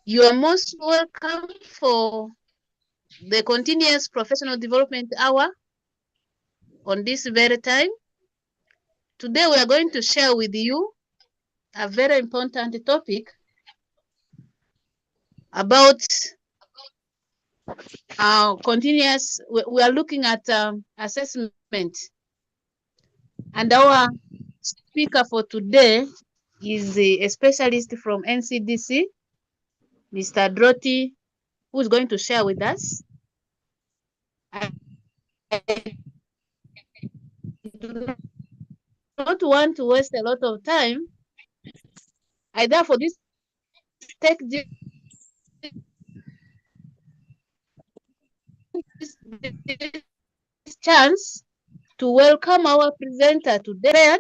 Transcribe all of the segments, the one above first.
You are most welcome for the continuous professional development hour on this very time. Today we are going to share with you a very important topic about continuous. We are looking at assessment, and our speaker for today is a specialist from NCDC, Mr. Droti, who is going to share with us. I do not want to waste a lot of time. I therefore take this chance to welcome our presenter today.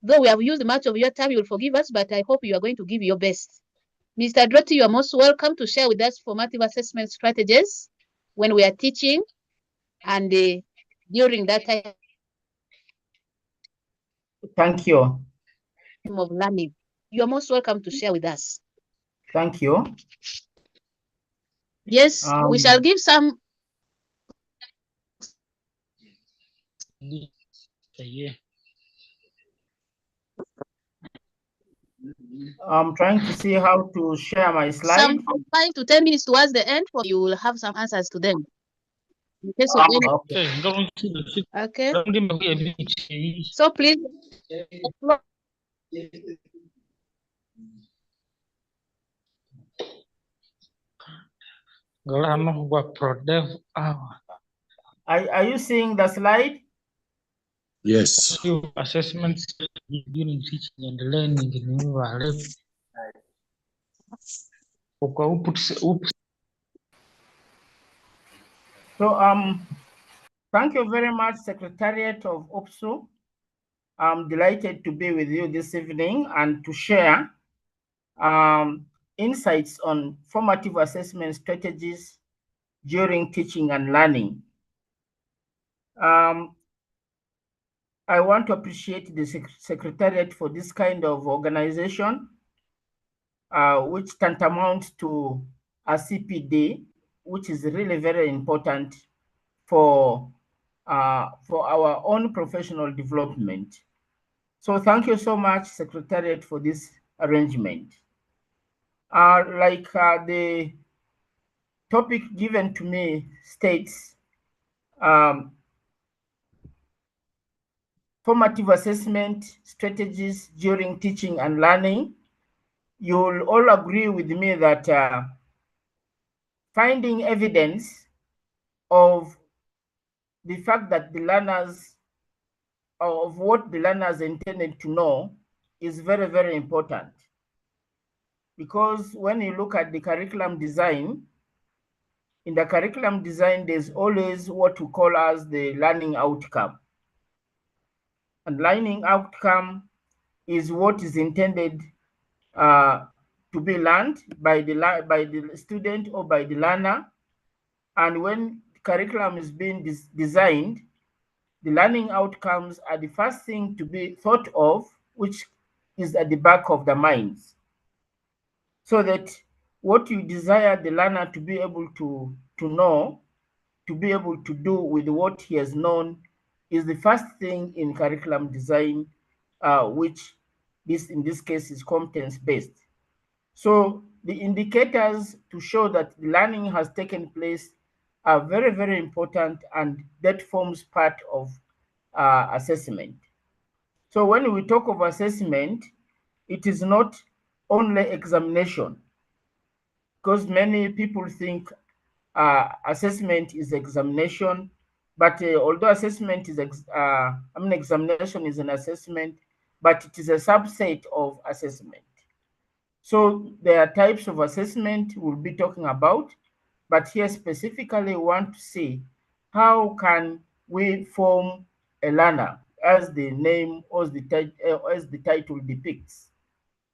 Though we have used much of your time, you will forgive us, but I hope you are going to give your best. Mr. Droti, you are most welcome to share with us formative assessment strategies when we are teaching and during that time Thank you. of learning. You are most welcome to share with us. Thank you. Yes, we shall give some. I'm trying to see how to share my slide. Some 5 to 10 minutes towards the end, for you will have some answers to them. In case of any. Okay. So please. ProDev. Are you seeing the slide? Yes. Assessments during teaching and learning in So thank you very much, Secretariat of OPSU. I'm delighted to be with you this evening and to share insights on formative assessment strategies during teaching and learning. I want to appreciate the Secretariat for this kind of organization, which tantamounts to a CPD, which is really very important for our own professional development. So thank you so much, Secretariat, for this arrangement. The topic given to me states, formative assessment strategies during teaching and learning. You'll all agree with me that finding evidence of the fact that the learners, of what the learners intended to know, is very, very important. Because when you look at the curriculum design, in the curriculum design, there's always what we call as the learning outcome. And learning outcome is what is intended to be learned by the student or by the learner. And when curriculum is being designed, the learning outcomes are the first thing to be thought of, which is at the back of the minds. So that what you desire the learner to be able to know, to be able to do with what he has known, is the first thing in curriculum design, which in this case is competence-based. So the indicators to show that learning has taken place are very, very important, and that forms part of assessment. So when we talk of assessment, it is not only examination, because many people think assessment is examination, but although assessment is, examination is an assessment, but it is a subset of assessment. So there are types of assessment we'll be talking about, but here specifically we want to see how can we form a learner, as the name or as the title depicts.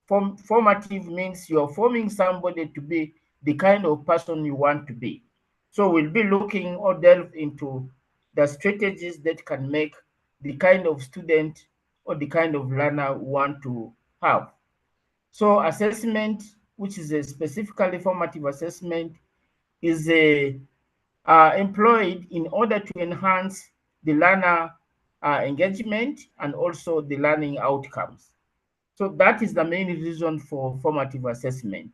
Formative means you're forming somebody to be the kind of person you want to be. So we'll be looking or delve into the strategies that can make the kind of student or the kind of learner we want to have. So assessment which is a specifically formative assessment, is employed in order to enhance the learner engagement and also the learning outcomes. So that is the main reason for formative assessment.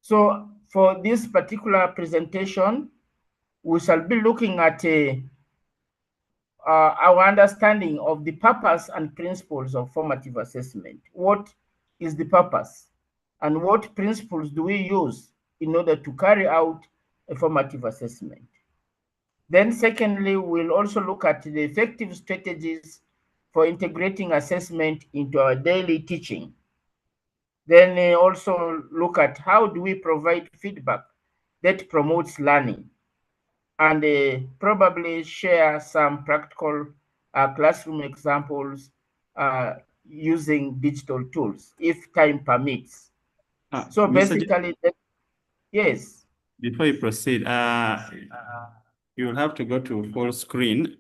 So for this particular presentation, we shall be looking at our understanding of the purpose and principles of formative assessment. What is the purpose? And what principles do we use in order to carry out a formative assessment? Then secondly, we'll also look at the effective strategies for integrating assessment into our daily teaching. Then also look at how do we provide feedback that promotes learning, and probably share some practical classroom examples using digital tools if time permits. So basically, yes. Before you proceed, you will have to go to full screen.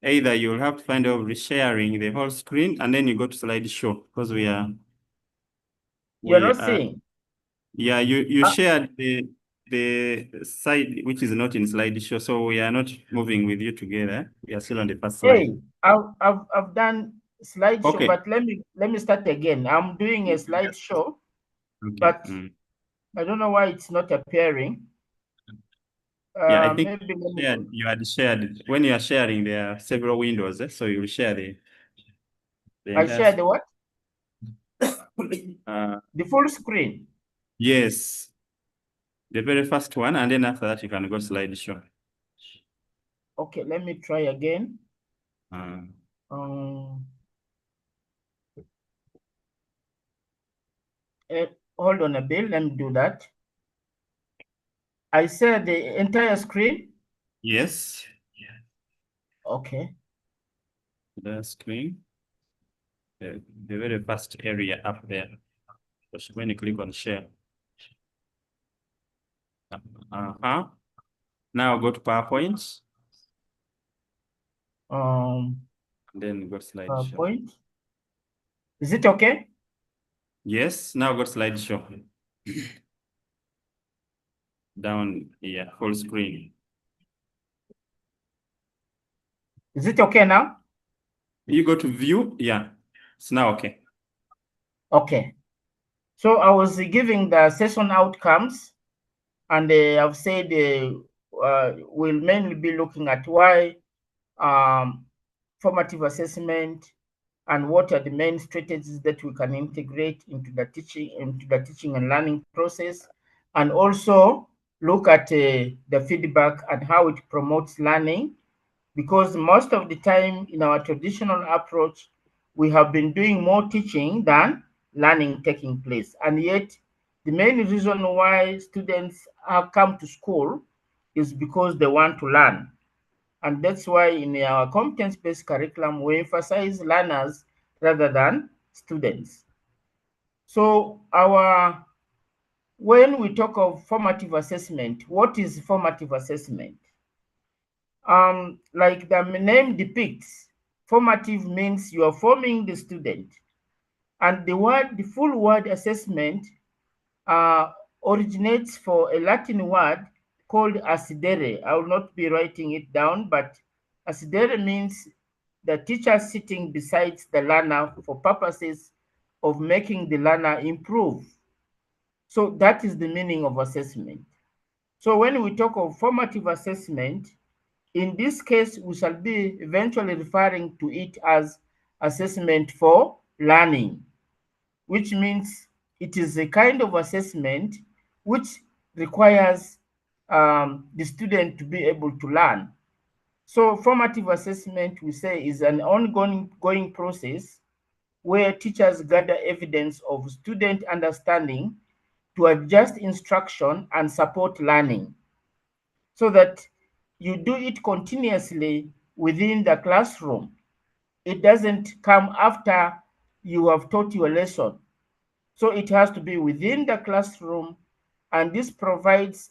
Either you'll have to find out resharing the whole screen and then you go to slideshow because we are. You're not seeing? Yeah, you shared the side which is not in slideshow, so we are not moving with you together. We are still on the first slide. Hey, I've done slideshow, Okay. but let me start again. I'm doing a slideshow, Okay. but I don't know why it's not appearing. Yeah, I think maybe you had shared. When you are sharing, there are several windows, so you will share the I shared the what? the full screen. Yes. The very first one, and then after that you can go slideshow. Okay, let me try again. Hold on a bit, let me do that. I said the entire screen? Yes. Okay. The screen. The very first area up there. Just when you click on share. Now go to PowerPoint. And then go slideshow. PowerPoint. Is it okay? Yes, now go slideshow. Down here, full screen. Is it okay now? You go to view, yeah. It's now okay. Okay. So I was giving the session outcomes, and I've said we'll mainly be looking at why formative assessment and what are the main strategies that we can integrate into the teaching and learning process, and also look at the feedback and how it promotes learning, because most of the time in our traditional approach, we have been doing more teaching than learning taking place. And yet, the main reason why students have come to school is because they want to learn. And that's why in our competence-based curriculum, we emphasize learners rather than students. So when we talk of formative assessment, what is formative assessment? Like the name depicts, formative means you are forming the student. And the full word assessment originates for a Latin word called assidere. I will not be writing it down, but assidere means the teacher sitting beside the learner for purposes of making the learner improve. So that is the meaning of assessment. So when we talk of formative assessment, in this case, we shall be eventually referring to it as assessment for learning, which means it is a kind of assessment which requires the student to be able to learn. So formative assessment, we say, is an ongoing process where teachers gather evidence of student understanding to adjust instruction and support learning, so that you do it continuously within the classroom. It doesn't come after you have taught your lesson. So it has to be within the classroom, and this provides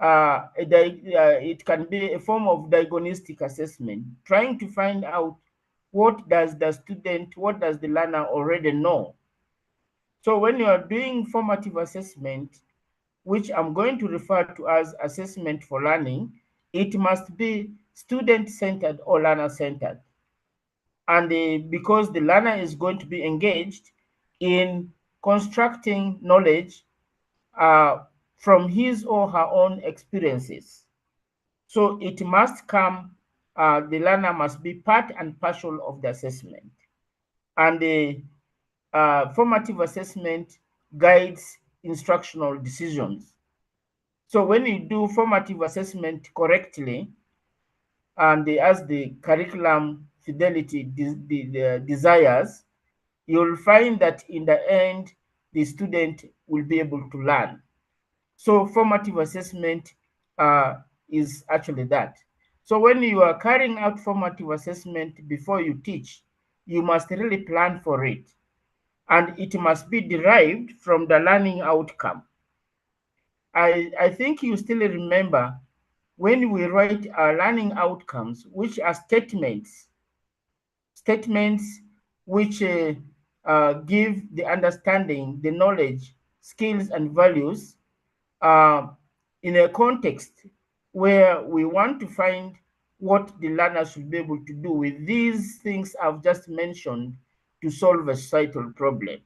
it can be a form of diagnostic assessment, trying to find out what does the learner already know. So when you are doing formative assessment, which I'm going to refer to as assessment for learning, it must be student-centered or learner-centered. And because the learner is going to be engaged in constructing knowledge from his or her own experiences. So it must come, the learner must be part and parcel of the assessment. And the formative assessment guides instructional decisions. So when you do formative assessment correctly, and as the curriculum fidelity desires, you'll find that in the end, the student will be able to learn. So formative assessment is actually that. So when you are carrying out formative assessment before you teach, you must really plan for it. And it must be derived from the learning outcome. I think you still remember when we write our learning outcomes, which are statements which give the understanding, the knowledge, skills, and values in a context where we want to find what the learner should be able to do with these things I've just mentioned to solve a societal problem.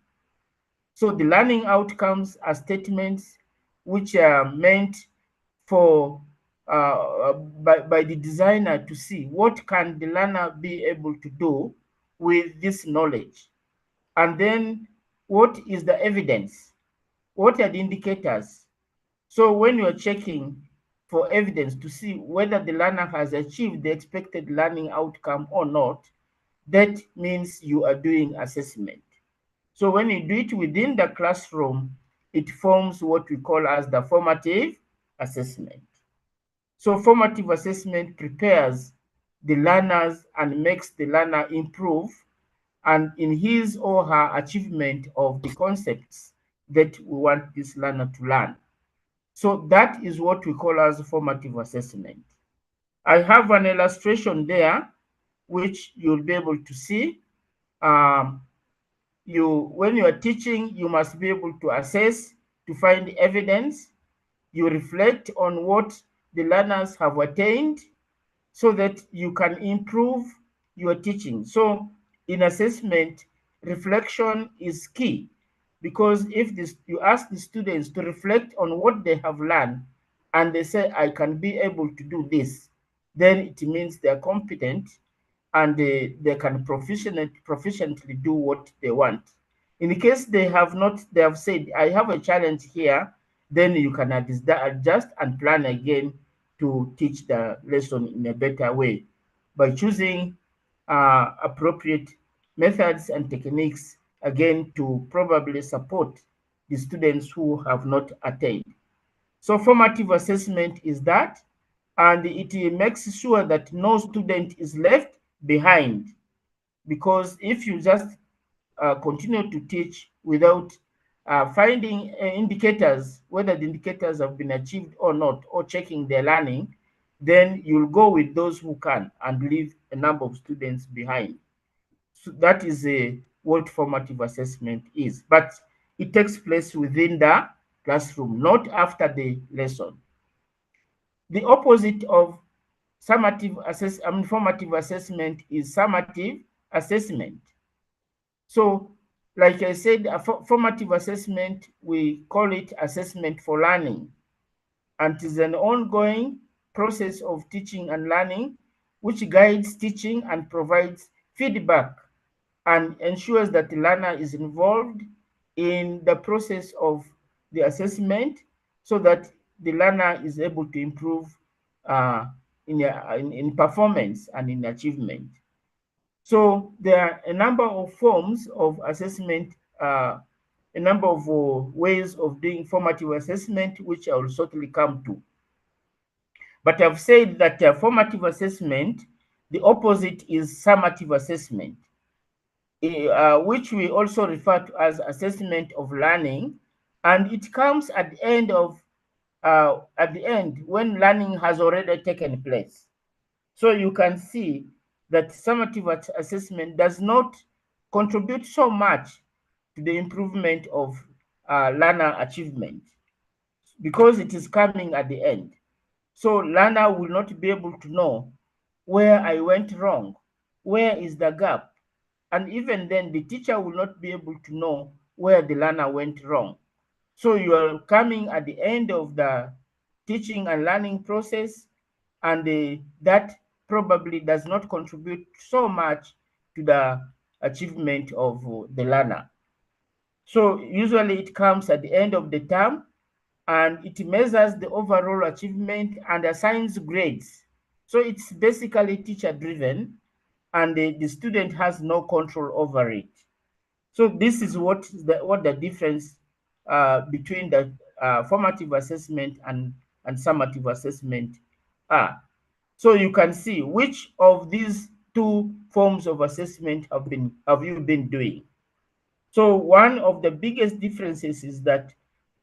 So the learning outcomes are statements which are meant for by the designer to see what can the learner be able to do with this knowledge. And then what is the evidence? What are the indicators? So when you're checking for evidence to see whether the learner has achieved the expected learning outcome or not, that means you are doing assessment. So when you do it within the classroom, it forms what we call as the formative assessment. So formative assessment prepares the learners and makes the learner improve and in his or her achievement of the concepts that we want this learner to learn. So that is what we call as formative assessment. I have an illustration there, which you'll be able to see. When you are teaching, you must be able to assess, to find evidence. You reflect on what the learners have attained so that you can improve your teaching. So in assessment, reflection is key because if you ask the students to reflect on what they have learned and they say, I can be able to do this, then it means they're competent and they can proficiently do what they want. In case they have not, they have said, I have a challenge here, then you can adjust and plan again to teach the lesson in a better way by choosing appropriate methods and techniques, again, to probably support the students who have not attained. So formative assessment is that, and it makes sure that no student is left behind. Because if you just continue to teach without finding indicators, whether the indicators have been achieved or not, or checking their learning, then you'll go with those who can and leave a number of students behind. So that is what formative assessment is. But it takes place within the classroom, not after the lesson. The opposite of formative assessment is summative assessment. So, like I said, a formative assessment, we call it assessment for learning. And it is an ongoing process of teaching and learning, which guides teaching and provides feedback and ensures that the learner is involved in the process of the assessment so that the learner is able to improve in performance and in achievement. So there are a number of forms of assessment, a number of ways of doing formative assessment, which I will shortly come to. But I've said that formative assessment, the opposite is summative assessment, which we also refer to as assessment of learning, and it comes at the end when learning has already taken place. So you can see that summative assessment does not contribute so much to the improvement of learner achievement, because it is coming at the end. So learner will not be able to know where I went wrong, where is the gap, and even then the teacher will not be able to know where the learner went wrong. So you are coming at the end of the teaching and learning process, and that probably does not contribute so much to the achievement of the learner. So usually it comes at the end of the term, and it measures the overall achievement and assigns grades. So it's basically teacher driven, and the student has no control over it. So this is what the difference between the formative assessment and summative assessment are. So you can see which of these two forms of assessment have you been doing. So one of the biggest differences is that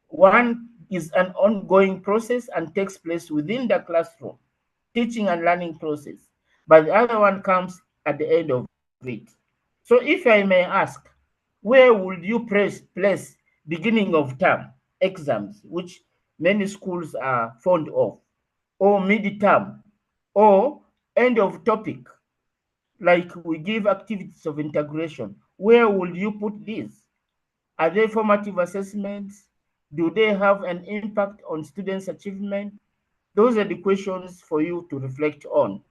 one is an ongoing process and takes place within the classroom, teaching and learning process, but the other one comes at the end of it. So if I may ask, where would you place beginning of term exams, which many schools are fond of, or mid-term, or end of topic, like we give activities of integration? Where will you put these? Are they formative assessments? Do they have an impact on students' achievement? Those are the questions for you to reflect on.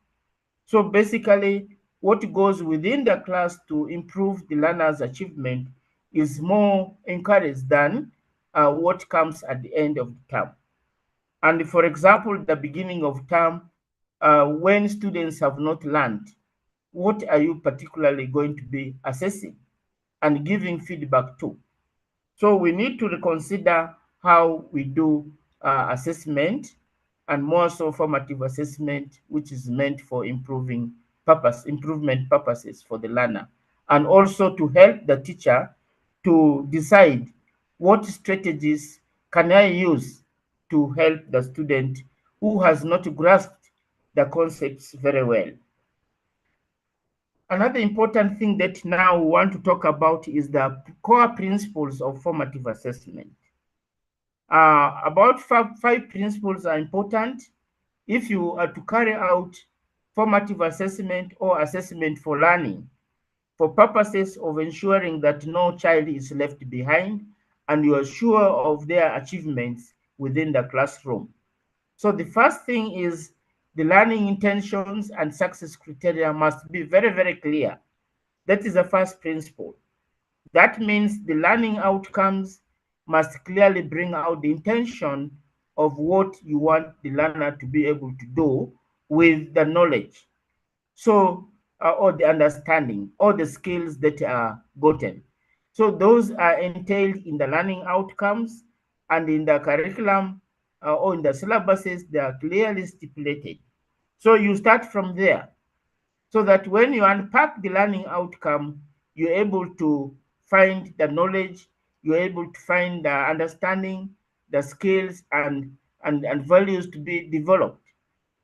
So basically, what goes within the class to improve the learner's achievement is more encouraged than what comes at the end of the term. And for example, the beginning of term, when students have not learned, what are you particularly going to be assessing and giving feedback to? So we need to reconsider how we do assessment, and more so formative assessment, which is meant for improvement purposes for the learner, and also to help the teacher to decide what strategies can I use to help the student who has not grasped the concepts very well. Another important thing that now we want to talk about is the core principles of formative assessment. About five principles are important if you are to carry out formative assessment or assessment for learning, for purposes of ensuring that no child is left behind and you are sure of their achievements within the classroom. So the first thing is the learning intentions and success criteria must be very, very clear. That is the first principle. That means the learning outcomes must clearly bring out the intention of what you want the learner to be able to do with the knowledge. So, or the understanding, or the skills that are gotten. So those are entailed in the learning outcomes, and in the curriculum or in the syllabuses, they are clearly stipulated. So you start from there, so that when you unpack the learning outcome, you're able to find the knowledge, you're able to find the understanding, the skills, and values to be developed,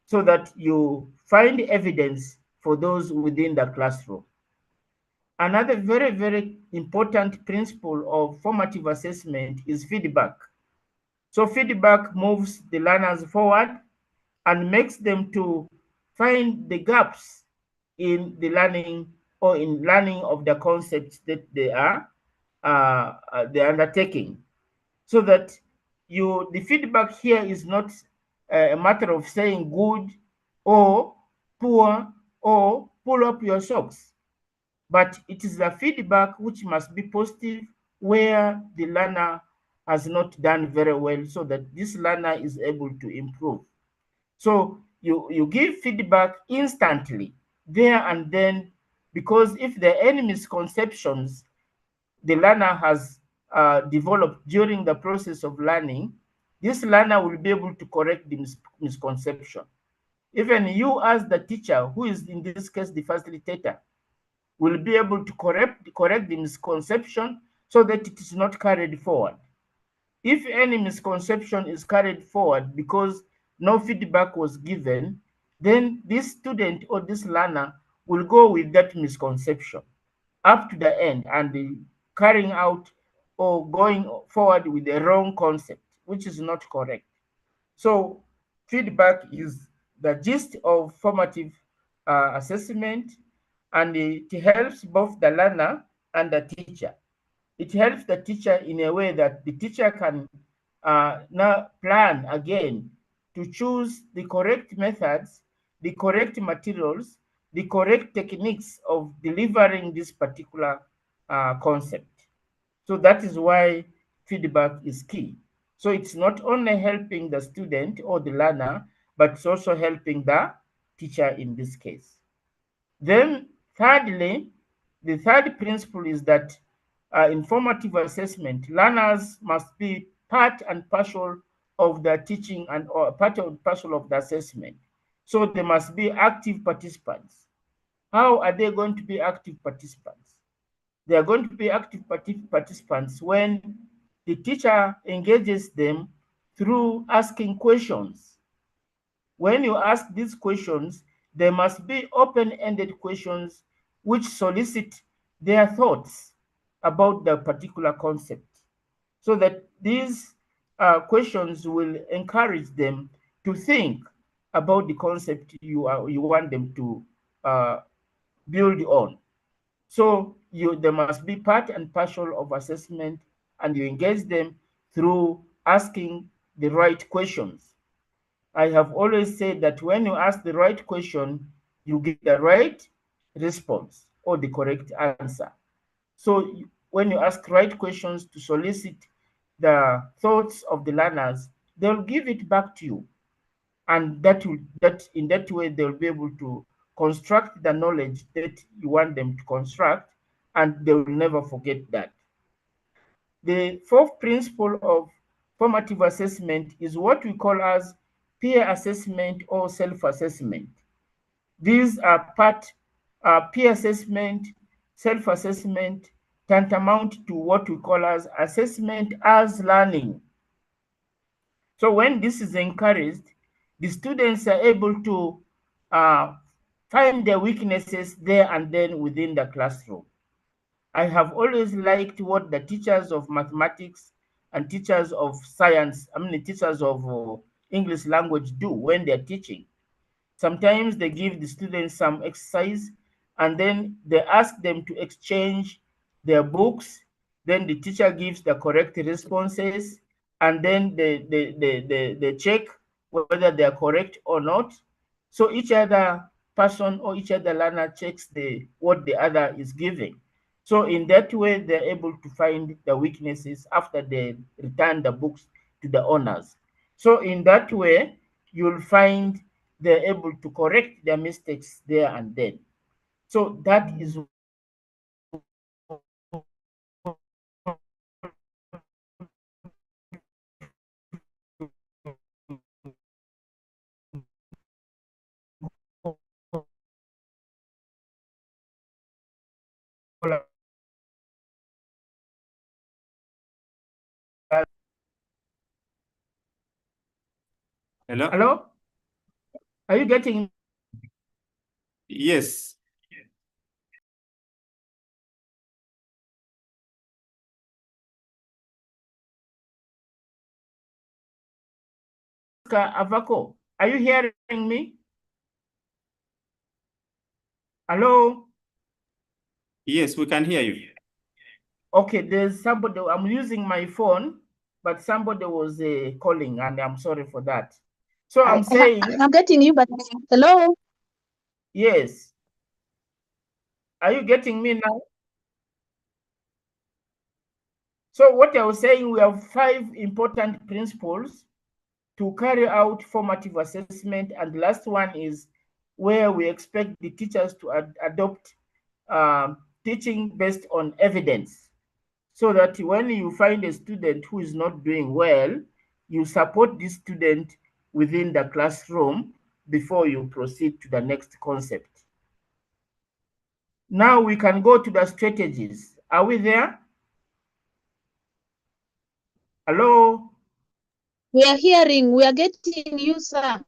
so that you find evidence for those within the classroom. Another very, very important principle of formative assessment is feedback. So feedback moves the learners forward and makes them to find the gaps in the learning or in learning of the concepts that they're undertaking, so that the feedback here is not a matter of saying good or poor or pull up your socks, but it is a feedback which must be positive, where the learner has not done very well, so that this learner is able to improve. So you give feedback instantly, there and then, because if there are any misconceptions the learner has developed during the process of learning, this learner will be able to correct the misconception. Even you as the teacher, who is in this case the facilitator, will be able to correct the misconception so that it is not carried forward. If any misconception is carried forward because no feedback was given, then this student or this learner will go with that misconception up to the end, and carrying out or going forward with the wrong concept, which is not correct. So feedback is the gist of formative assessment, and it helps both the learner and the teacher. It helps the teacher in a way that the teacher can now plan again to choose the correct methods, the correct materials, the correct techniques of delivering this particular concept. So that is why feedback is key. So it's not only helping the student or the learner, but it's also helping the teacher in this case. Then thirdly, the third principle is that informative assessment, learners must be part and parcel of the teaching and or part and parcel of the assessment. So they must be active participants. How are they going to be active participants? They are going to be active participants when the teacher engages them through asking questions. When you ask these questions, they must be open-ended questions which solicit their thoughts about the particular concept, so that these questions will encourage them to think about the concept you want them to build on. So they must be part and parcel of assessment, and you engage them through asking the right questions. I have always said that when you ask the right question, you get the right response or the correct answer. So when you ask right questions to solicit the thoughts of the learners, they'll give it back to you. And in that way, they'll be able to construct the knowledge that you want them to construct, and they will never forget that. The fourth principle of formative assessment is what we call as peer assessment or self-assessment. These are peer assessment, self-assessment, tantamount to what we call as assessment as learning. So when this is encouraged, the students are able to find their weaknesses there and then within the classroom. I have always liked what the teachers of mathematics and teachers of science, teachers of English language do when they're teaching. Sometimes they give the students some exercise, and then they ask them to exchange their books. Then the teacher gives the correct responses, and then they check whether they are correct or not. So each other person or each other learner checks what the other is giving. So in that way, they're able to find the weaknesses after they return the books to the owners. So in that way, you'll find they're able to correct their mistakes there and then. So that is Hello? Hello? Are you getting? Yes. Avako, are you hearing me? Hello? Yes, we can hear you. Okay, there's somebody, I'm using my phone, but somebody was calling, and I'm sorry for that. So I'm saying, I'm getting you, but hello? yes. Are you getting me now? So what I was saying, we have 5 important principles to carry out formative assessment, and the last one is where we expect the teachers to adopt teaching based on evidence, so that when you find a student who is not doing well, you support this student within the classroom before you proceed to the next concept. Now we can go to the strategies. Are we there? Hello? We are hearing, we are getting you, sir.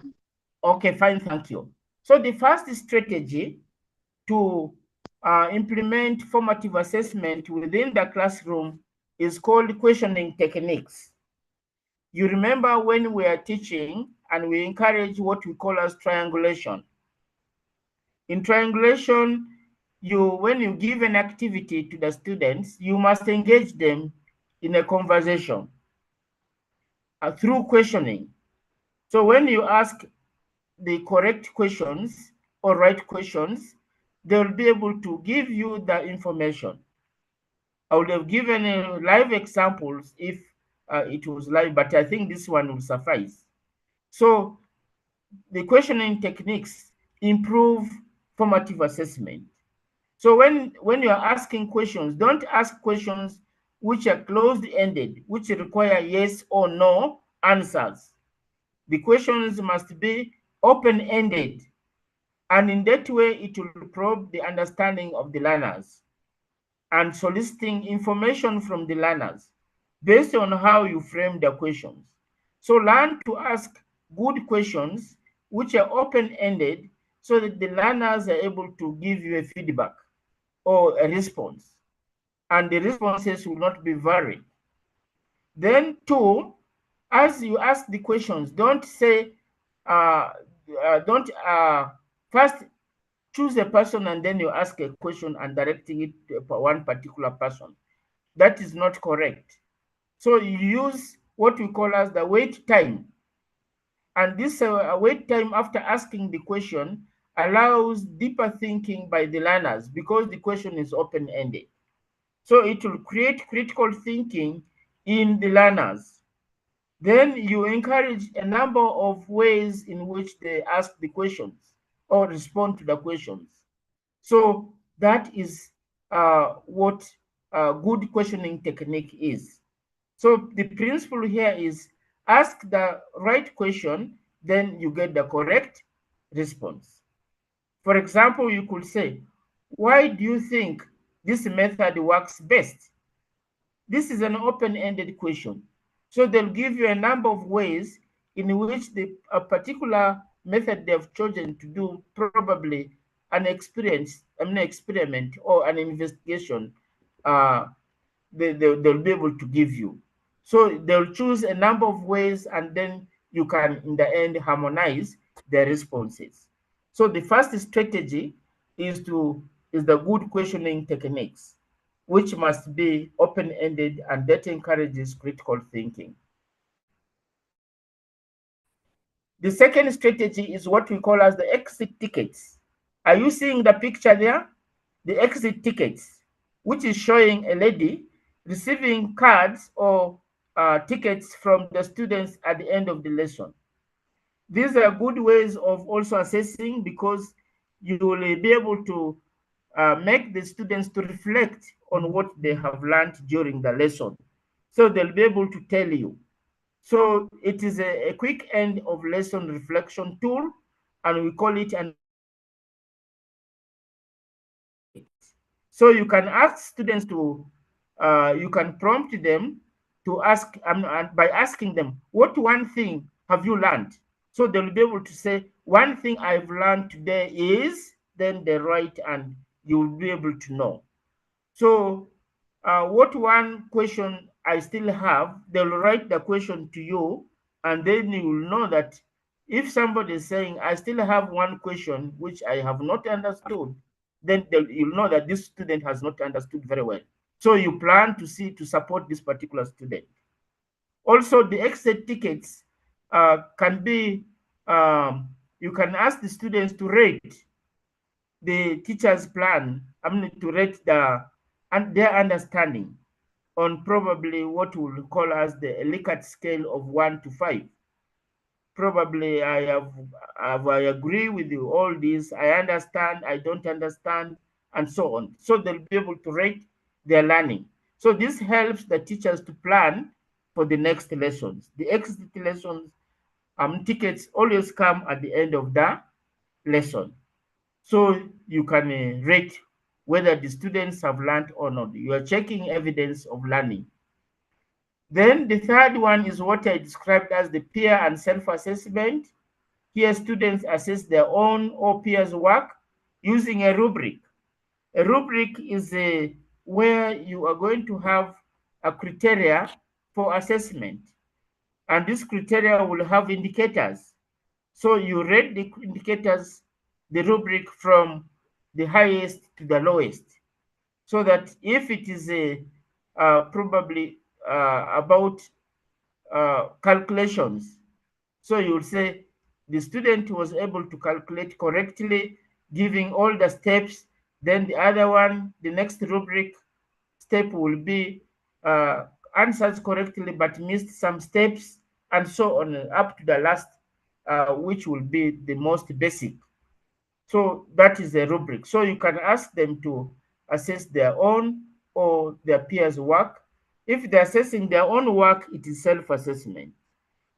Okay, fine, thank you. So the first strategy to implement formative assessment within the classroom is called questioning techniques. You remember when we are teaching and we encourage what we call as triangulation. In triangulation, when you give an activity to the students, you must engage them in a conversation through questioning. So when you ask the correct questions or right questions, they'll be able to give you the information. I would have given live examples if it was live, but I think this one will suffice. So the questioning techniques improve formative assessment. So when you are asking questions, don't ask questions which are closed-ended, which require yes or no answers. The questions must be open-ended, and in that way, it will probe the understanding of the learners and soliciting information from the learners based on how you frame the questions. So learn to ask good questions which are open-ended so that the learners are able to give you a feedback or a response, and the responses will not be varied. Then two, as you ask the questions, don't say, don't first choose a person and then you ask a question and directing it to one particular person. That is not correct. So you use what we call as the wait time. And this wait time after asking the question allows deeper thinking by the learners because the question is open-ended. So it will create critical thinking in the learners. Then you encourage a number of ways in which they ask the questions or respond to the questions. So that is what good questioning technique is. So the principle here is ask the right question, then you get the correct response. For example, you could say, why do you think this method works best? This is an open-ended question. So they'll give you a number of ways in which a particular method they've chosen to do probably an experiment or an investigation they'll be able to give you. So they'll choose a number of ways and then you can, in the end, harmonize their responses. So the first strategy is the good questioning techniques, which must be open-ended, and that encourages critical thinking. The second strategy is what we call as the exit tickets. Are you seeing the picture there? The exit tickets, which is showing a lady receiving cards or tickets from the students at the end of the lesson. These are good ways of also assessing because you will be able to make the students to reflect on what they have learned during the lesson. So they'll be able to tell you. So it is a quick end of lesson reflection tool, and we call it an. So you can ask students to, you can prompt them to ask, by asking them, what one thing have you learned? So they'll be able to say, one thing I've learned today is, then they write and you'll be able to know. So what one question I still have, they'll write the question to you, and then you will know that if somebody is saying, I still have one question which I have not understood, then you'll know that this student has not understood very well. So you plan to support this particular student. Also, the exit tickets can be, you can ask the students to rate the teacher's plan, to rate their understanding on probably what we'll call as the Likert scale of 1 to 5. Probably I agree with you, all these, I understand, I don't understand, and so on. So they'll be able to rate their learning. So this helps the teachers to plan for the next lessons. The exit lessons tickets always come at the end of the lesson. So you can rate whether the students have learned or not. You are checking evidence of learning. Then the third one is what I described as the peer and self-assessment. Here students assess their own or peers' work using a rubric. A rubric is where you are going to have a criteria for assessment, and this criteria will have indicators. So you rate the indicators, the rubric from the highest to the lowest, so that if it is probably about calculations, so you will say the student was able to calculate correctly, giving all the steps. Then the other one, the next rubric step will be answers correctly but missed some steps, and so on up to the last, which will be the most basic. So that is a rubric. So you can ask them to assess their own or their peers' work. If they're assessing their own work, it is self-assessment.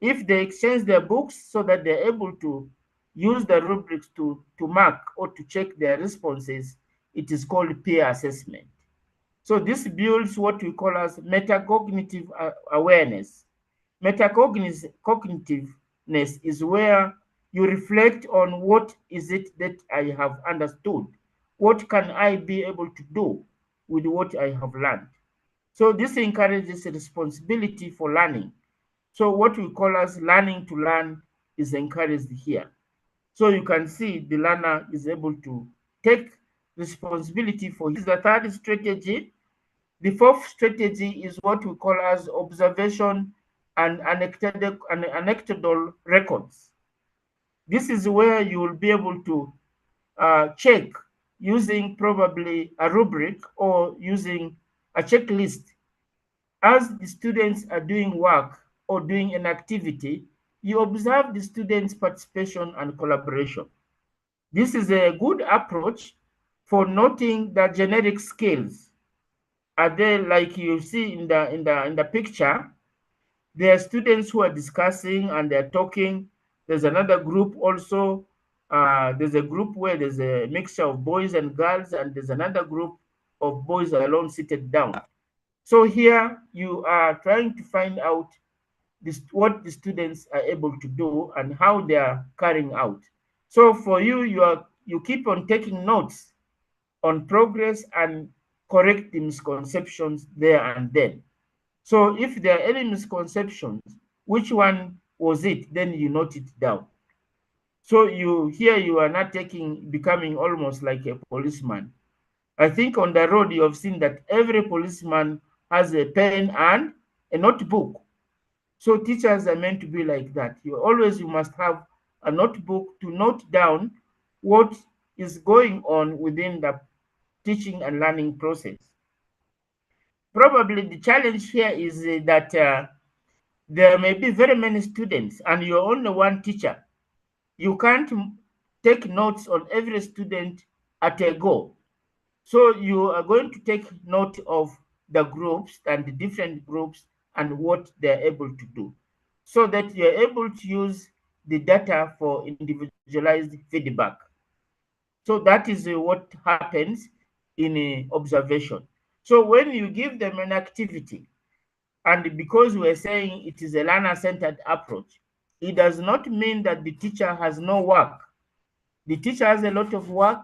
If they exchange their books so that they're able to use the rubrics to mark or to check their responses, it is called peer assessment. So this builds what we call as metacognitive awareness. Metacognitiveness is where you reflect on what is it that I have understood? What can I be able to do with what I have learned? So this encourages a responsibility for learning. So what we call as learning to learn is encouraged here. So you can see the learner is able to take responsibility for his. The third strategy. The fourth strategy is what we call as observation and anecdotal records. This is where you will be able to check using probably a rubric or using a checklist. As the students are doing work or doing an activity, you observe the students' participation and collaboration. This is a good approach for noting the generic skills. Are there, like you see in the picture, there are students who are discussing and they're talking. There's another group also. There's a group where there's a mixture of boys and girls, and there's another group of boys alone seated down. So here you are trying to find out what the students are able to do and how they are carrying out. So for you, you keep on taking notes on progress and correct the misconceptions there and then. So if there are any misconceptions, which one was it? Then you note it down. So you are not becoming almost like a policeman. I think on the road you have seen that every policeman has a pen and a notebook. So teachers are meant to be like that. You must have a notebook to note down what is going on within the teaching and learning process. Probably the challenge here is that there may be very many students and you're only one teacher. You can't take notes on every student at a go. So you are going to take note of the groups and the different groups and what they're able to do, so that you're able to use the data for individualized feedback. So that is what happens in observation. So when you give them an activity, and because we're saying it is a learner-centered approach, it does not mean that the teacher has no work. The teacher has a lot of work,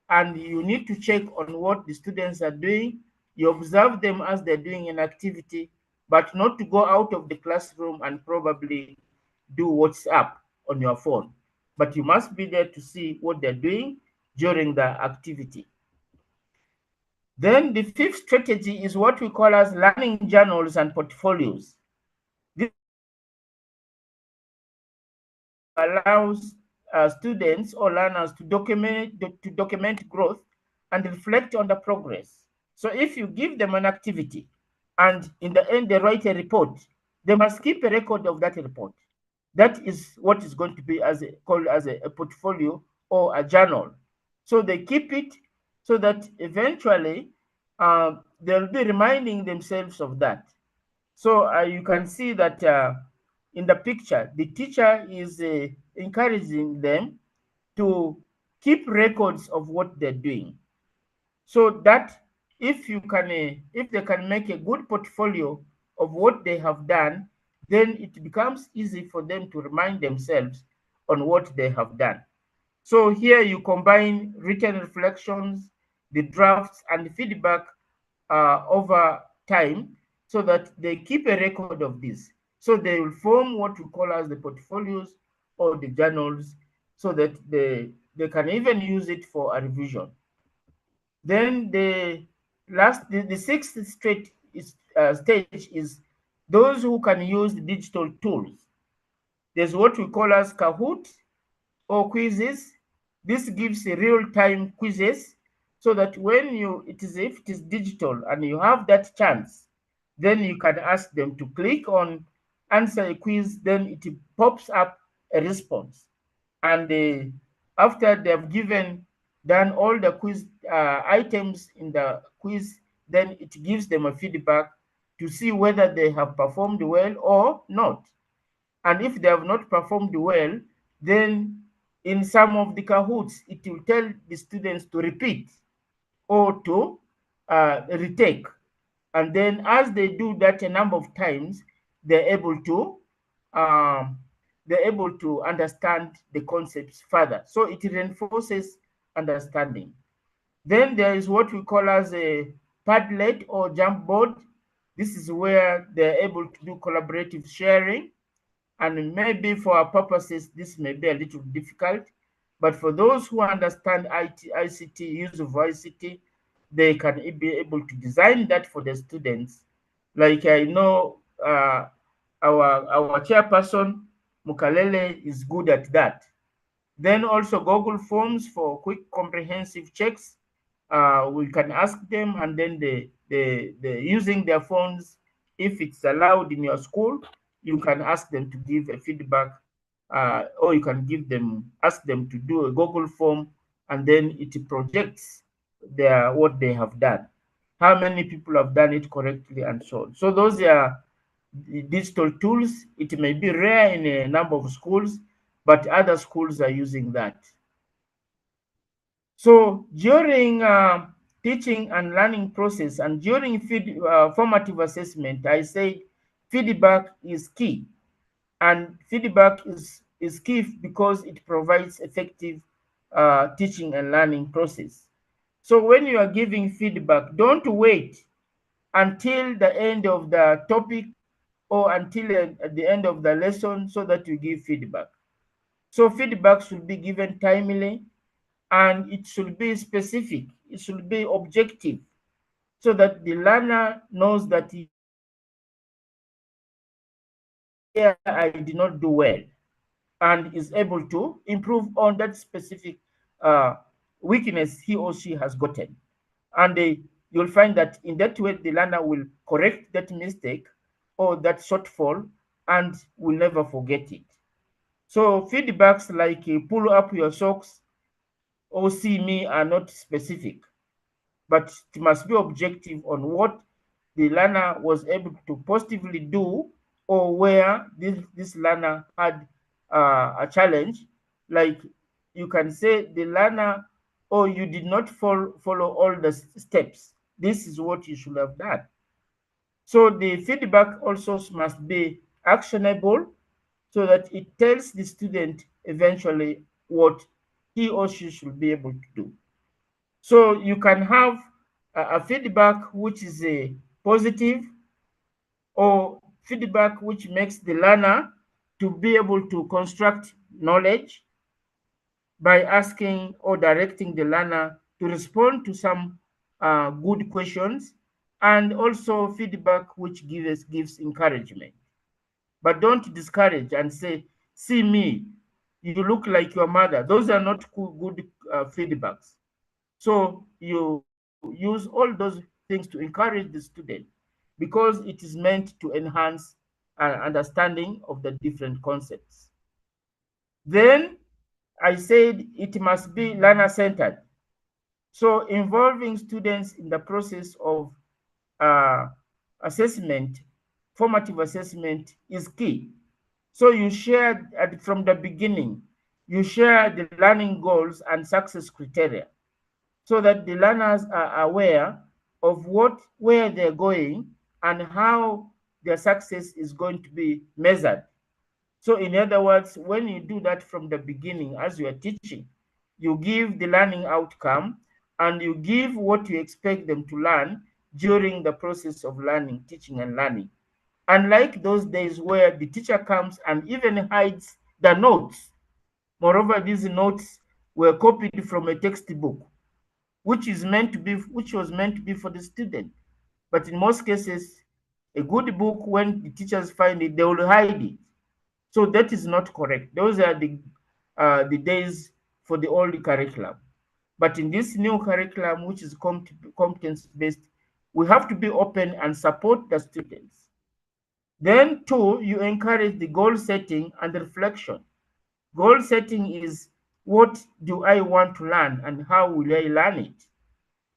and you need to check on what the students are doing. You observe them as they're doing an activity, but not to go out of the classroom and probably do WhatsApp on your phone. But you must be there to see what they're doing during the activity. Then the fifth strategy is what we call as learning journals and portfolios. This allows students or learners to document growth and reflect on the progress. So if you give them an activity and in the end they write a report, they must keep a record of that report. That is what is going to be called as a portfolio or a journal. So they keep it so that eventually they'll be reminding themselves of that. So you can see that in the picture, the teacher is encouraging them to keep records of what they're doing, so that if they can make a good portfolio of what they have done, then it becomes easy for them to remind themselves on what they have done. So here you combine written reflections, the drafts and feedback over time, so that they keep a record of this. So they will form what we call as the portfolios or the journals, so that they can even use it for a revision. Then the sixth stage is those who can use the digital tools. There's what we call as Kahoot or quizzes. This gives a real-time quizzes, so that when if it is digital and you have that chance, then you can ask them to click on answer a quiz, then it pops up a response. And after they've done all the quiz items in the quiz, then it gives them a feedback to see whether they have performed well or not. And if they have not performed well, then in some of the Kahoots, it will tell the students to repeat or to retake. And then as they do that a number of times, they're able to understand the concepts further. So it reinforces understanding. Then there is what we call as a Padlet or Jamboard. This is where they're able to do collaborative sharing. And maybe for our purposes, this may be a little difficult, but for those who understand ICT, use of ICT, they can be able to design that for the students. Like I know our chairperson, Mukalele, is good at that. Then also Google Forms for quick comprehensive checks. We can ask them, and then they using their phones, if it's allowed in your school, you can ask them to give a feedback, or you can ask them to do a Google form, and then it projects what they have done, how many people have done it correctly, and so on. So those are the digital tools. It may be rare in a number of schools, but other schools are using that. So during teaching and learning process and during formative assessment, I say feedback is key. And feedback is key because it provides effective teaching and learning process. So when you are giving feedback, don't wait until the end of the topic or until at the end of the lesson so that you give feedback. So feedback should be given timely, and it should be specific. It should be objective, so that the learner knows that here I did not do well, and is able to improve on that specific weakness he or she has gotten. And you'll find that in that way, the learner will correct that mistake or that shortfall and will never forget it. So feedbacks like pull up your socks or see me are not specific, but it must be objective on what the learner was able to positively do, or where this learner had a challenge. Like you can say the learner, oh, you did not follow all the steps. This is what you should have done. So the feedback also must be actionable, so that it tells the student eventually what he or she should be able to do. So you can have a feedback which is a positive, or feedback which makes the learner to be able to construct knowledge by asking or directing the learner to respond to some good questions, and also feedback which gives encouragement. But don't discourage and say, see me, you look like your mother. Those are not good feedbacks. So you use all those things to encourage the student, because it is meant to enhance understanding of the different concepts. Then I said it must be learner-centered. So involving students in the process of assessment, formative assessment, is key. So you share from the beginning, you share the learning goals and success criteria, so that the learners are aware of where they're going and how their success is going to be measured. So in other words, when you do that from the beginning as you are teaching, you give the learning outcome, and you give what you expect them to learn during the process of learning, teaching and learning. Unlike those days where the teacher comes and even hides the notes. Moreover, these notes were copied from a textbook, which was meant to be for the student. But in most cases, a good book, when the teachers find it, they will hide it. So that is not correct. Those are the days for the old curriculum. But in this new curriculum, which is competence-based, we have to be open and support the students. Then two, you encourage the goal setting and reflection. Goal setting is, what do I want to learn and how will I learn it?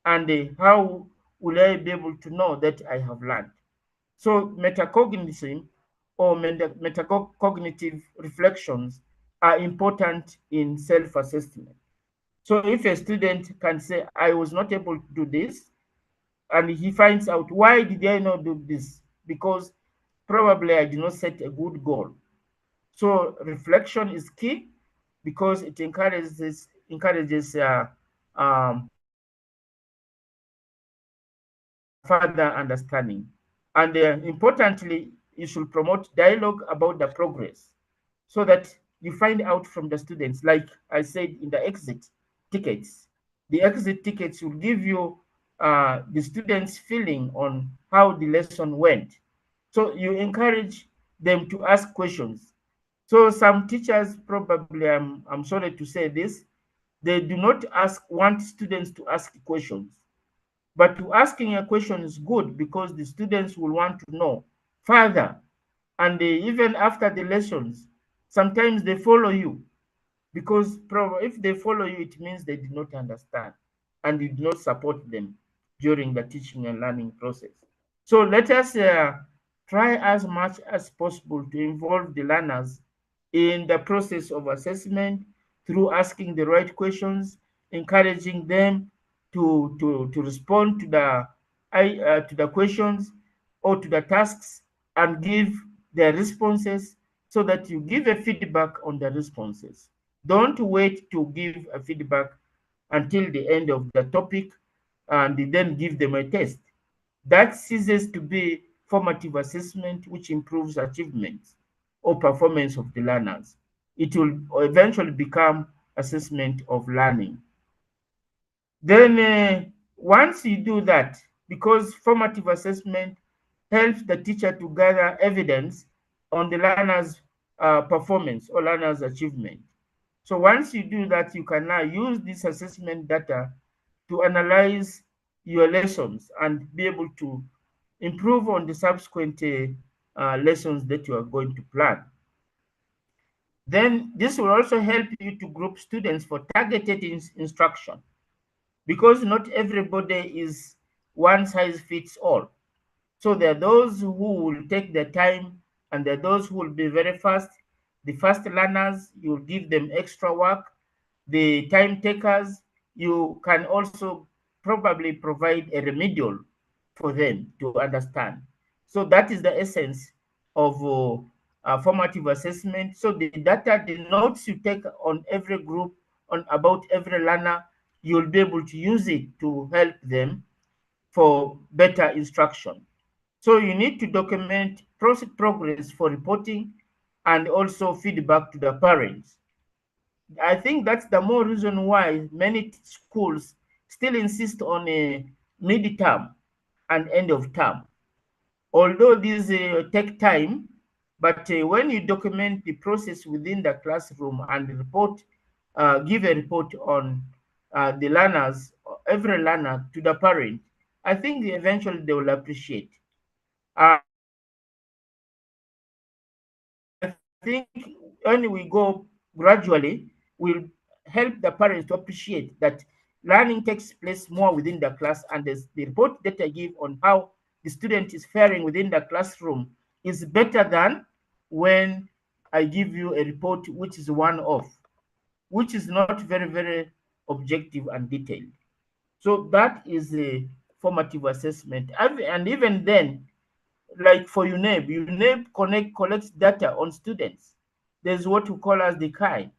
And how will I be able to know that I have learned? So metacognition or metacognitive reflections are important in self-assessment. So if a student can say, I was not able to do this, and he finds out, why did I not do this? Because probably I did not set a good goal. So reflection is key because it encourages further understanding. And importantly, you should promote dialogue about the progress so that you find out from the students, like I said in the exit tickets. The exit tickets will give you the students' feeling on how the lesson went. So you encourage them to ask questions. So some teachers, probably, I'm sorry to say this, they do not want students to ask questions. But to asking a question is good because the students will want to know further. And even after the lessons, sometimes they follow you because if they follow you, it means they did not understand and did not support them during the teaching and learning process. So let us try as much as possible to involve the learners in the process of assessment through asking the right questions, encouraging them to respond to the questions or to the tasks and give their responses so that you give a feedback on the responses. Don't wait to give a feedback until the end of the topic and then give them a test. That ceases to be formative assessment, which improves achievements or performance of the learners. It will eventually become assessment of learning. Then once you do that, because formative assessment helps the teacher to gather evidence on the learner's performance or learner's achievement. So once you do that, you can now use this assessment data to analyze your lessons and be able to improve on the subsequent lessons that you are going to plan. Then this will also help you to group students for targeted instruction because not everybody is one size fits all. So there are those who will take their time and there are those who will be very fast. The fast learners, you'll give them extra work. The time takers, you can also probably provide a remedial for them to understand. So that is the essence of formative assessment. So the data, the notes you take on every group, on about every learner, you'll be able to use it to help them for better instruction. So you need to document progress for reporting and also feedback to the parents. I think that's the more reason why many schools still insist on a mid-term and end of term. Although these take time, but when you document the process within the classroom and give a report on the learners, every learner to the parent, I think eventually they will appreciate. I think when we go gradually, we'll help the parents to appreciate that learning takes place more within the class, and the report that I give on how the student is faring within the classroom is better than when I give you a report which is one-off, which is not very, very objective and detailed. So that is a formative assessment. And even then, like for UNEB collects data on students. There's what we call as the CHI.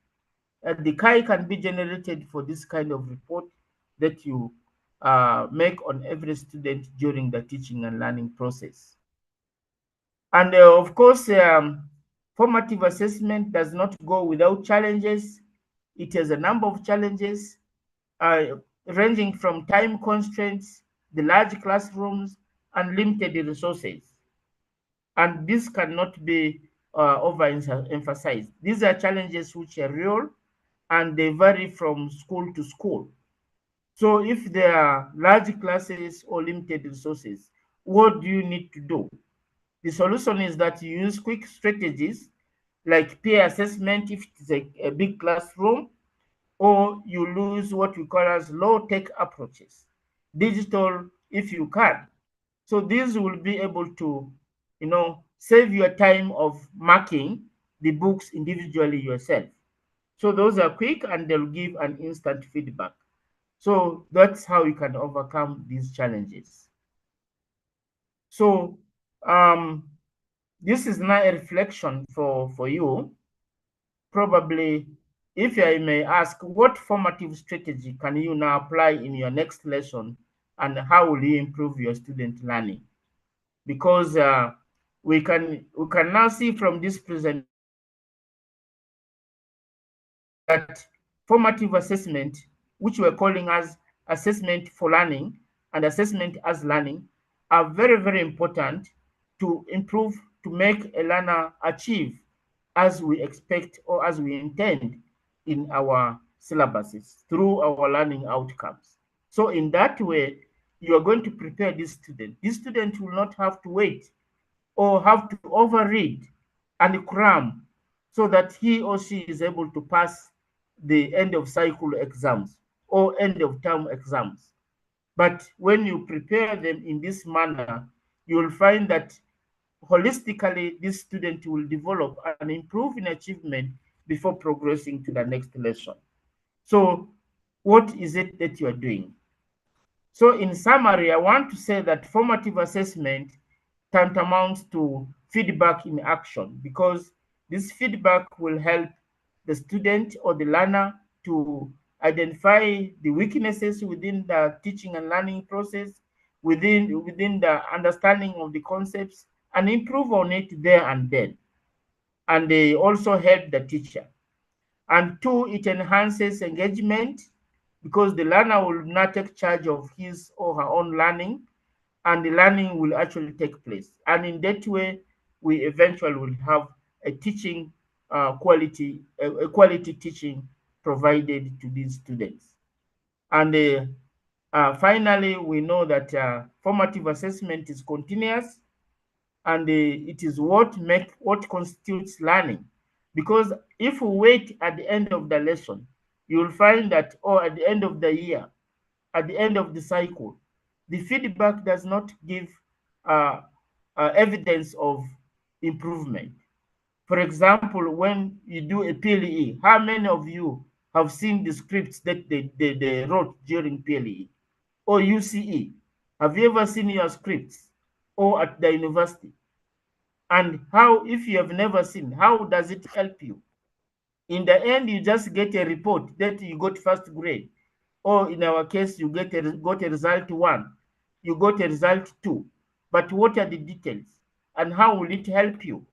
The CHI can be generated for this kind of report, that you make on every student during the teaching and learning process. And of course, formative assessment does not go without challenges. It has a number of challenges, ranging from time constraints, the large classrooms, and limited resources. And this cannot be overemphasized. These are challenges which are real, and they vary from school to school. So if there are large classes or limited resources, what do you need to do? The solution is that you use quick strategies like peer assessment if it's a big classroom, or you use what we call as low-tech approaches, digital if you can. So these will be able to, save your time of marking the books individually yourself. So those are quick and they'll give an instant feedback. So that's how you can overcome these challenges. So this is now a reflection for you. Probably, if I may ask, what formative strategy can you now apply in your next lesson, and how will you improve your student learning? Because we can now see from this presentation that formative assessment, which we're calling as assessment for learning and assessment as learning, are very, very important to improve, to make a learner achieve as we expect or as we intend in our syllabuses through our learning outcomes. So in that way, you are going to prepare this student. This student will not have to wait or have to overread and cram, so that he or she is able to pass the end of cycle exams or end of term exams. But when you prepare them in this manner, you will find that holistically this student will develop and improve in achievement before progressing to the next lesson. So what is it that you are doing? So in summary, I want to say that formative assessment tantamounts to feedback in action, because this feedback will help the student or the learner to identify the weaknesses within the teaching and learning process, within the understanding of the concepts, and improve on it there and then. And they also help the teacher. And two, it enhances engagement, because the learner will now take charge of his or her own learning, and the learning will actually take place. And in that way, we eventually will have a teaching quality, a quality teaching provided to these students. And finally, we know that formative assessment is continuous, and it is what constitutes learning. Because if we wait at the end of the lesson, you will find that, or at the end of the year, at the end of the cycle, the feedback does not give evidence of improvement. For example, when you do a PLE, how many of you have seen the scripts that they wrote during PLE or UCE? Have you ever seen your scripts, or at the university? And how, if you have never seen, how does it help you? In the end, you just get a report that you got first grade, or in our case, you got a result 1, you got a result 2. But what are the details, and how will it help you?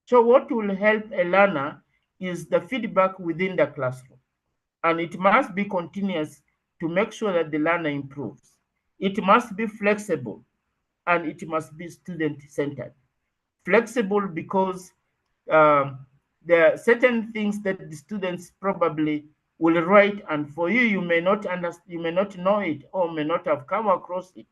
So what will help a learner is the feedback within the classroom, and it must be continuous to make sure that the learner improves. It must be flexible, and it must be student-centered. Flexible because there are certain things that the students probably will write, and for you, you may not understand, you may not know it, or may not have come across it.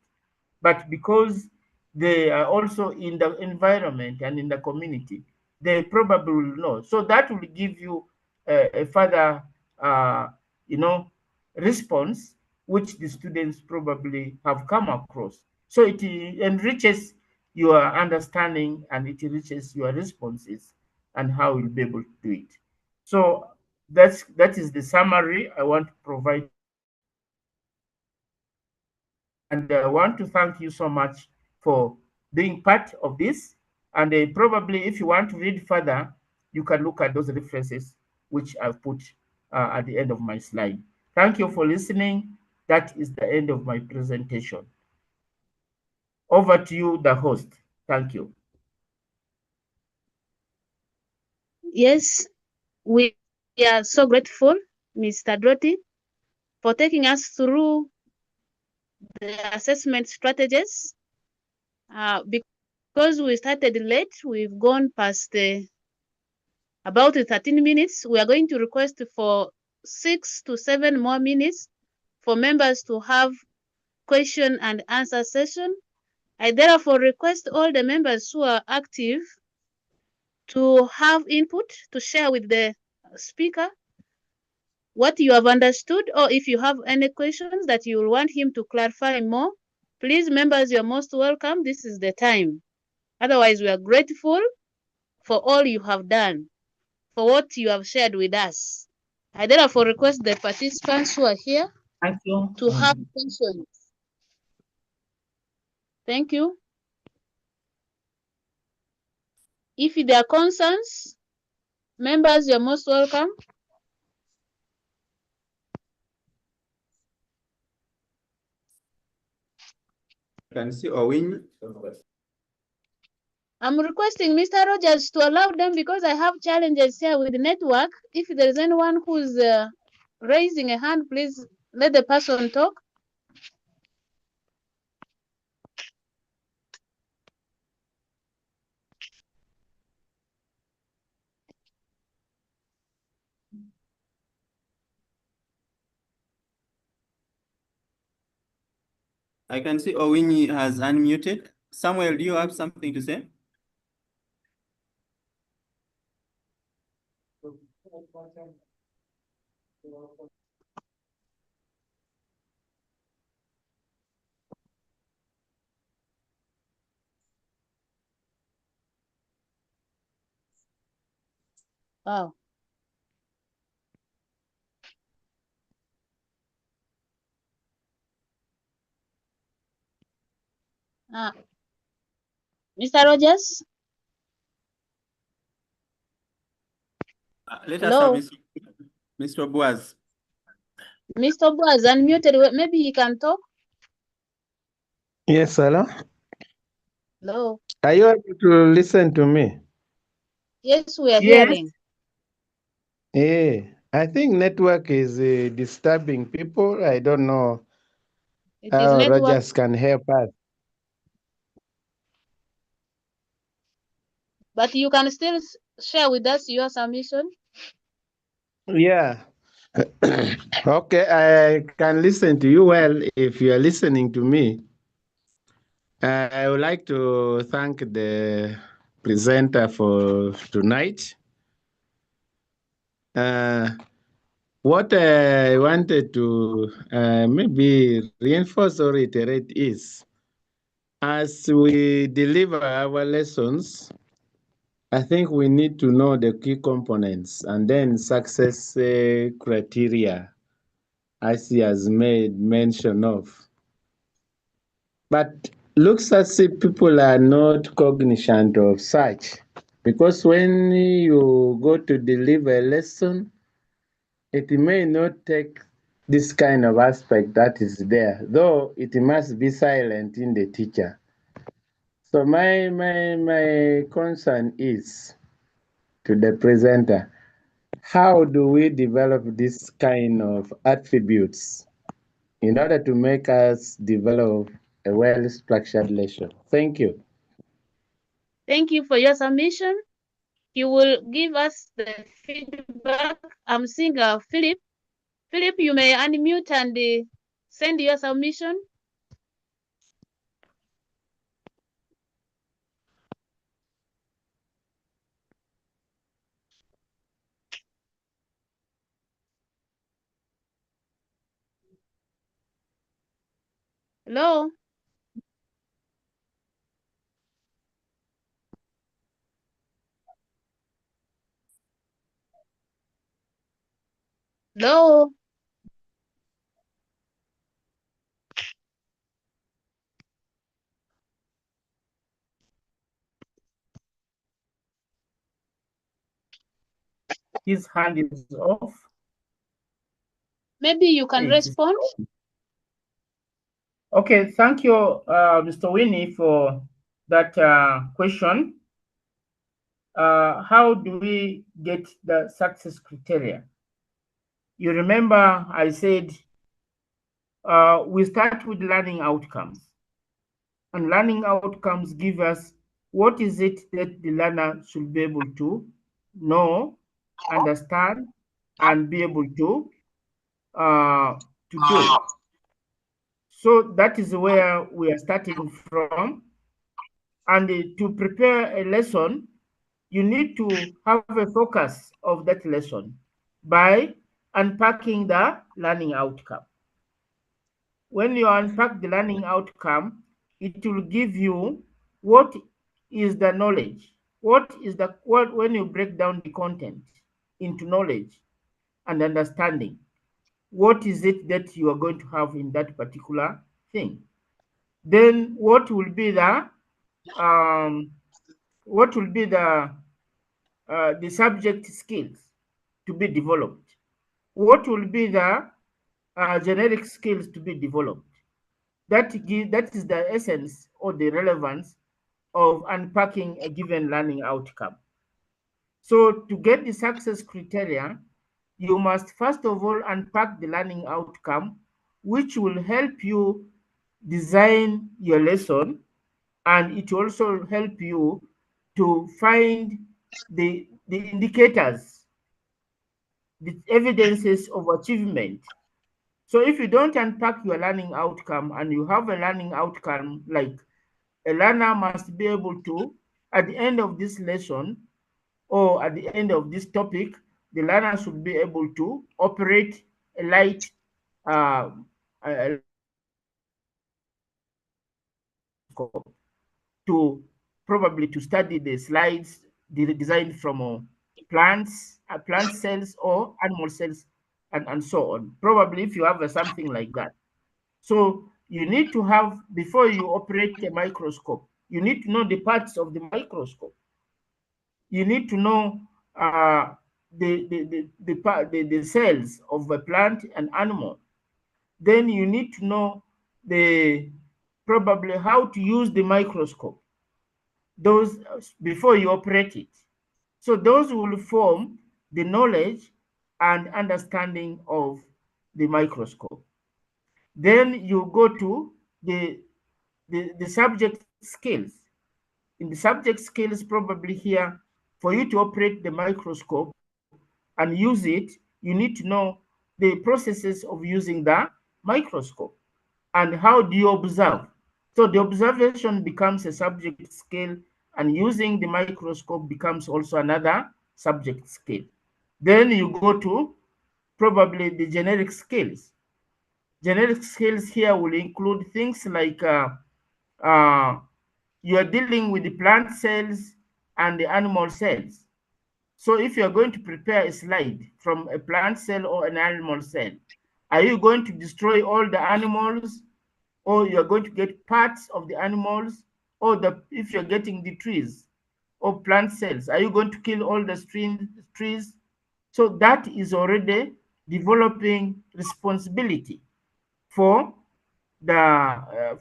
But because they are also in the environment and in the community, they probably will know. So that will give you a further, you know, response, which the students probably have come across. So it enriches your understanding, and it enriches your responses and how you'll be able to do it. So that is the summary I want to provide. And I want to thank you so much for being part of this. And probably if you want to read further, you can look at those references which I've put at the end of my slide. Thank you for listening. That is the end of my presentation. Over to you, the host. Thank you. Yes, we are so grateful, Mr. Droti, for taking us through the assessment strategies. Because we started late, we've gone past about 13 minutes. We are going to request for 6 to 7 more minutes for members to have question and answer session. I therefore request all the members who are active to have input to share with the speaker what you have understood, or if you have any questions that you want him to clarify more. Please, members, you're most welcome. This is the time. Otherwise, we are grateful for all you have done, for what you have shared with us. I therefore request the participants who are here Thank you. to have questions. Thank you. If there are concerns, members, you're most welcome. Can see Owin. I'm requesting Mr. Rogers to allow them because I have challenges here with the network. If there is anyone who's raising a hand, please let the person talk. I can see Owini has unmuted. Samuel, do you have something to say? Wow. Mr. Rogers? Let Hello? us have Mr. Boaz. Mr. Boaz unmuted. Maybe he can talk. Yes, hello. Hello? Are you able to listen to me? Yes, we are Yes. hearing. Yeah, I think network is disturbing people. I don't know It is how network. Rogers can help us. But you can still share with us your submission. Yeah. Okay, I can listen to you well if you are listening to me. I would like to thank the presenter for tonight. What I wanted to maybe reinforce or reiterate is, as we deliver our lessons, I think we need to know the key components and then success criteria, as he has made mention of. But looks as if people are not cognizant of such, because when you go to deliver a lesson, it may not take this kind of aspect that is there, though it must be silent in the teacher. So my concern is to the presenter, how do we develop this kind of attributes in order to make us develop a well-structured lesson? Thank you. Thank you for your submission. You will give us the feedback. I'm seeing Philip. Philip, you may unmute and send your submission. Hello? Hello? His hand is off. Maybe you can It is respond. off. Okay, thank you, Mr. Winnie, for that question. How do we get the success criteria? You remember I said we start with learning outcomes. And learning outcomes give us what is it that the learner should be able to know, understand, and be able to do. So that is where we are starting from. And to prepare a lesson, you need to have a focus of that lesson by unpacking the learning outcome. When you unpack the learning outcome, it will give you what is the knowledge, when you break down the content into knowledge and understanding, what is it that you are going to have in that particular thing. Then what will be the subject skills to be developed? What will be the generic skills to be developed? That is the essence or the relevance of unpacking a given learning outcome. So to get the success criteria, you must first of all unpack the learning outcome, which will help you design your lesson, and it will also help you to find the indicators, the evidences of achievement. So if you don't unpack your learning outcome and you have a learning outcome like a learner must be able to, at the end of this lesson or at the end of this topic, the learner should be able to operate a light to probably to study the slides designed from plants, plant cells or animal cells, and so on. Probably if you have something like that. So you need to have, before you operate a microscope, you need to know the parts of the microscope. You need to know the cells of a plant and animal. Then you need to know probably how to use the microscope, those before you operate it. So those will form the knowledge and understanding of the microscope. Then you go to the subject skills. In the subject skills, probably here, for you to operate the microscope and use it, you need to know the processes of using the microscope and how do you observe. So the observation becomes a subject skill, and using the microscope becomes also another subject skill. Then you go to probably the generic skills. Generic skills here will include things like you are dealing with the plant cells and the animal cells. So if you are going to prepare a slide from a plant cell or an animal cell, are you going to destroy all the animals, or you are going to get parts of the animals, or if you're getting the trees or plant cells, are you going to kill all the trees? So that is already developing responsibility for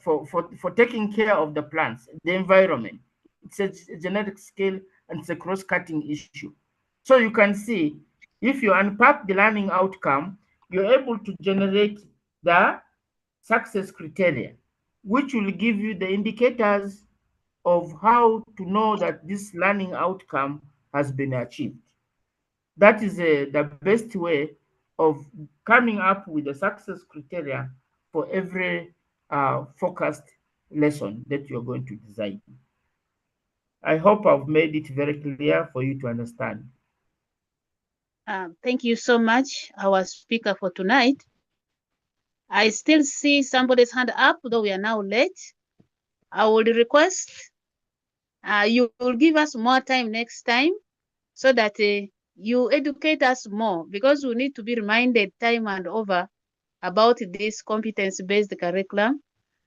for taking care of the plants, the environment. It's a genetic skill and it's a cross-cutting issue. So you can see, if you unpack the learning outcome, you're able to generate the success criteria, which will give you the indicators of how to know that this learning outcome has been achieved. That is the best way of coming up with the success criteria for every focused lesson that you're going to design. I hope I've made it very clear for you to understand. Thank you so much, our speaker for tonight. I still see somebody's hand up, though we are now late. I would request you will give us more time next time so that you educate us more, because we need to be reminded time and over about this competence-based curriculum.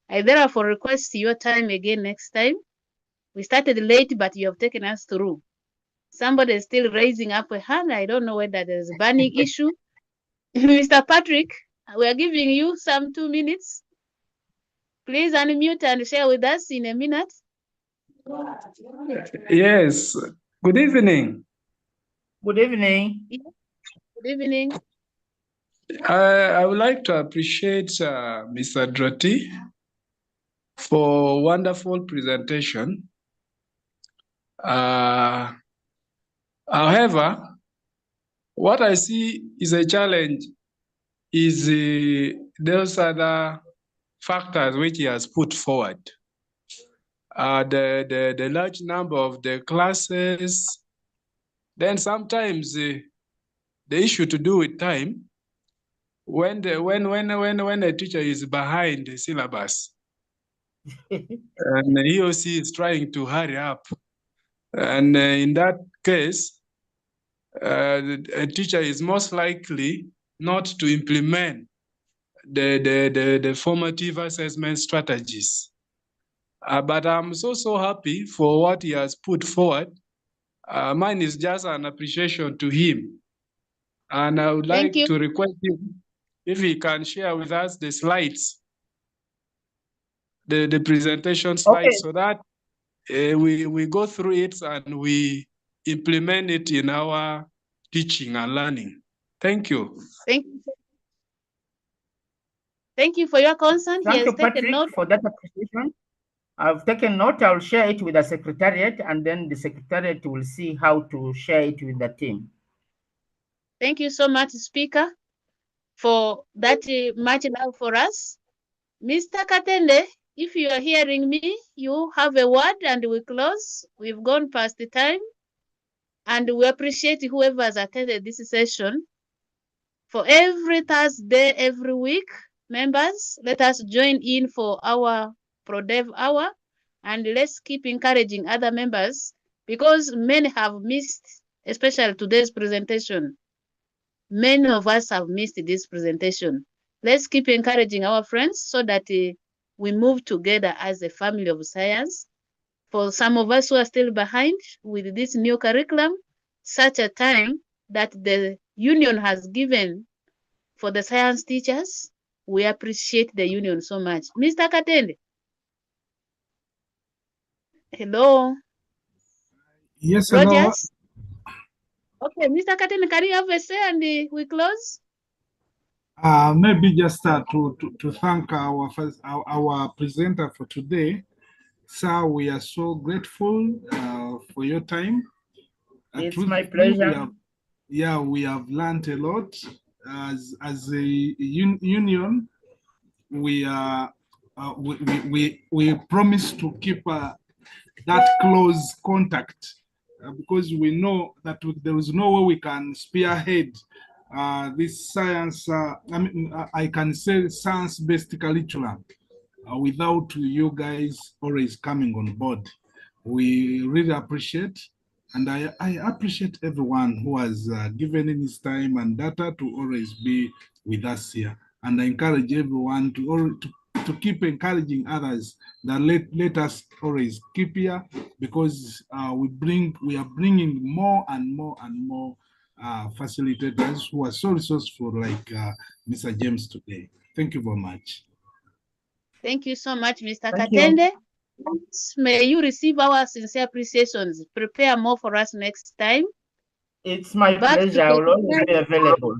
I therefore request your time again next time. We started late, but you have taken us through. Somebody is still raising up a hand. I don't know whether there's a burning issue. Mr. Patrick, we are giving you some 2 minutes. Please unmute and share with us in a minute. Yes. Good evening. Good evening. Good evening. I would like to appreciate Mr. Droti for wonderful presentation. However, what I see is a challenge is those other factors which he has put forward. The large number of the classes, then sometimes the issue to do with time, when a teacher is behind the syllabus, and he or she is trying to hurry up, and in that case, a teacher is most likely not to implement the formative assessment strategies. But I'm so happy for what he has put forward. Mine is just an appreciation to him. And I would like to request him if he can share with us the slides, the presentation slides, so that we go through it and we implement it in our teaching and learning. Thank you. Thank you. Thank you for your concern. Thank you, Patrick, for that appreciation. I've taken note. I'll share it with the secretariat, and then the secretariat will see how to share it with the team. Thank you so much, Speaker, for that much love for us. Mr. Katende, if you are hearing me, you have a word and we close. We've gone past the time. And we appreciate whoever has attended this session. For every Thursday, every week, members, let us join in for our ProDev hour, and let's keep encouraging other members, because many have missed, especially today's presentation. Many of us have missed this presentation. Let's keep encouraging our friends so that we move together as a family of science. For some of us who are still behind with this new curriculum, such a time that the union has given for the science teachers, we appreciate the union so much. Mr. Katende. Hello. Yes, Rogers. Hello. Okay, Mr. Katende, can you have a say and we close? Maybe just to thank our presenter for today. Sir, we are so grateful for your time. It's my pleasure. We have learned a lot. As a union, we promise to keep that close contact because we know that there is no way we can spearhead this science. I can say science-based curriculum without you guys always coming on board. We really appreciate, and I appreciate everyone who has given in his time and data to always be with us here. And I encourage everyone to keep encouraging others that let us always keep here, because we are bringing more and more facilitators who are so resourceful, like Mr. James today. Thank you very much. Thank you so much, Mr. Katende. May you receive our sincere appreciations. Prepare more for us next time. It's my pleasure. I will always be available.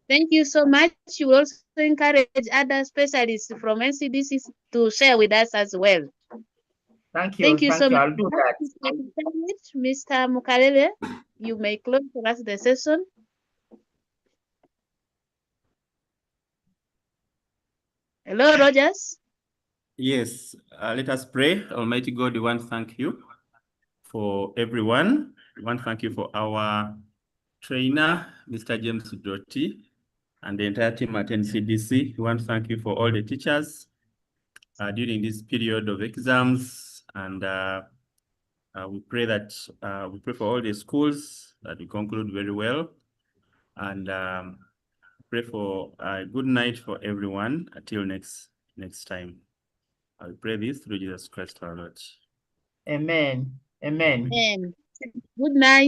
Thank you so much. You will also encourage other specialists from NCDC to share with us as well. Thank you. Thank you so much. I'll do that. Mr. Mukalele, you may close for us the session. Hello, Rogers. Yes, let us pray. Almighty God, we want to thank you for everyone. We want to thank you for our trainer, Mr. James Droti, and the entire team at NCDC. We want to thank you for all the teachers during this period of exams, and we pray for all the schools that we conclude very well, and pray for a good night for everyone until next time. I pray this through Jesus Christ our Lord. Amen. Amen. Amen. Good night.